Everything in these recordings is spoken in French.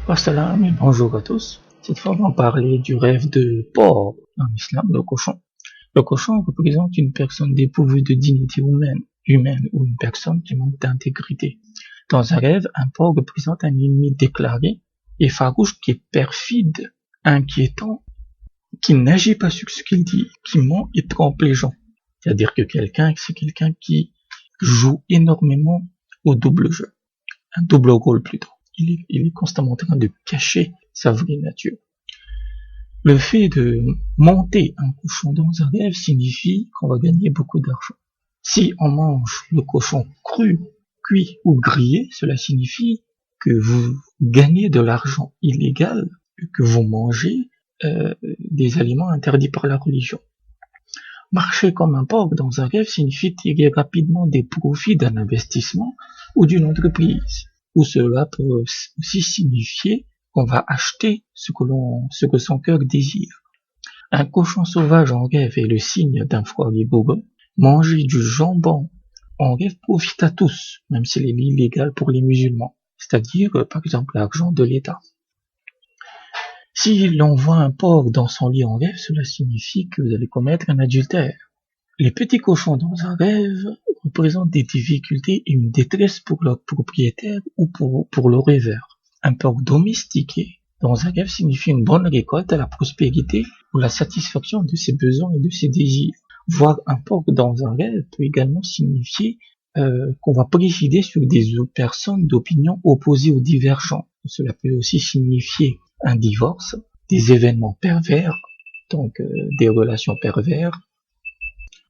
Assalam et bonjour à tous. Cette fois, on va parler du rêve de porc dans l'islam, le cochon. Le cochon représente une personne dépourvue de dignité humaine ou une personne qui manque d'intégrité. Dans un rêve, un porc représente un ennemi déclaré et farouche qui est perfide, inquiétant, qui n'agit pas sur ce qu'il dit, qui ment et trompe les gens. C'est-à-dire que c'est quelqu'un qui joue énormément au double jeu, un double rôle plutôt. Il est constamment en train de cacher sa vraie nature. Le fait de monter un cochon dans un rêve signifie qu'on va gagner beaucoup d'argent. Si on mange le cochon cru, cuit ou grillé, cela signifie que vous gagnez de l'argent illégal, que vous mangez des aliments interdits par la religion. Marcher comme un porc dans un rêve signifie tirer rapidement des profits d'un investissement ou d'une entreprise, ou cela peut aussi signifier qu'on va acheter ce que son cœur désire. Un cochon sauvage en rêve est le signe d'un foie rigoureux. Manger du jambon en rêve profite à tous, même s'il est illégal pour les musulmans, c'est-à-dire par exemple l'argent de l'État. Si l'on voit un porc dans son lit en rêve, cela signifie que vous allez commettre un adultère. Les petits cochons dans un rêve représentent des difficultés et une détresse pour leur propriétaire ou pour le rêveur. Un porc domestiqué dans un rêve signifie une bonne récolte, la prospérité ou la satisfaction de ses besoins et de ses désirs. Voir un porc dans un rêve peut également signifier qu'on va présider sur des personnes d'opinion opposées ou divergentes. Cela peut aussi signifier un divorce, des événements pervers, donc des relations perverses.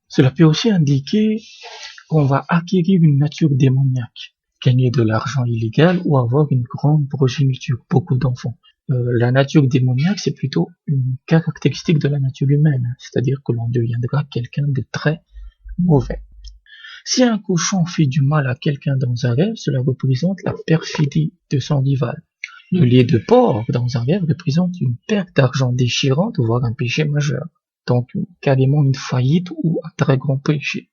Cela peut aussi indiquer qu'on va acquérir une nature démoniaque, gagner de l'argent illégal ou avoir une grande progéniture, beaucoup d'enfants. La nature démoniaque, c'est plutôt une caractéristique de la nature humaine, c'est-à-dire que l'on deviendra quelqu'un de très mauvais. Si un cochon fait du mal à quelqu'un dans un rêve, cela représente la perfidie de son rival. Le lait de porc dans un rêve représente une perte d'argent déchirante, voire un péché majeur. Donc carrément une faillite ou un très grand péché.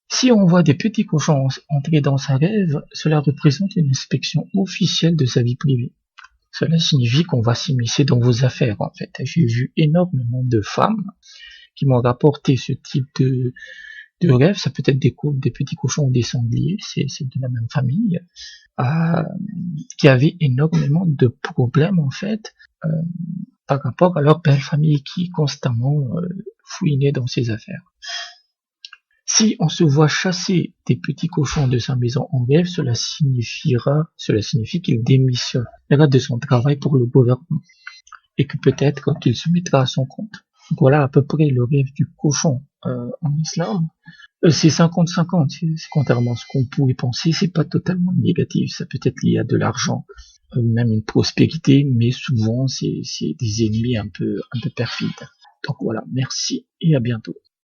Si on voit des petits cochons entrer dans un rêve, cela représente une inspection officielle de sa vie privée. Cela signifie qu'on va s'immiscer dans vos affaires, en fait. J'ai vu énormément de femmes qui m'ont rapporté ce type de rêve. Ça peut être des petits cochons ou des sangliers, c'est de la même famille, qui avaient énormément de problèmes, en fait, par rapport à leur belle famille qui constamment fouinait dans ses affaires. Si on se voit chasser des petits cochons de sa maison en rêve, cela signifie qu'il démissionnera de son travail pour le gouvernement et que peut-être qu'il se mettra à son compte. Donc voilà à peu près le rêve du cochon en islam. C'est 50-50, contrairement à ce qu'on pourrait penser, c'est pas totalement négatif, ça peut être lié à de l'argent, même une prospérité, mais souvent c'est des ennemis un peu perfides. Donc voilà, merci et à bientôt.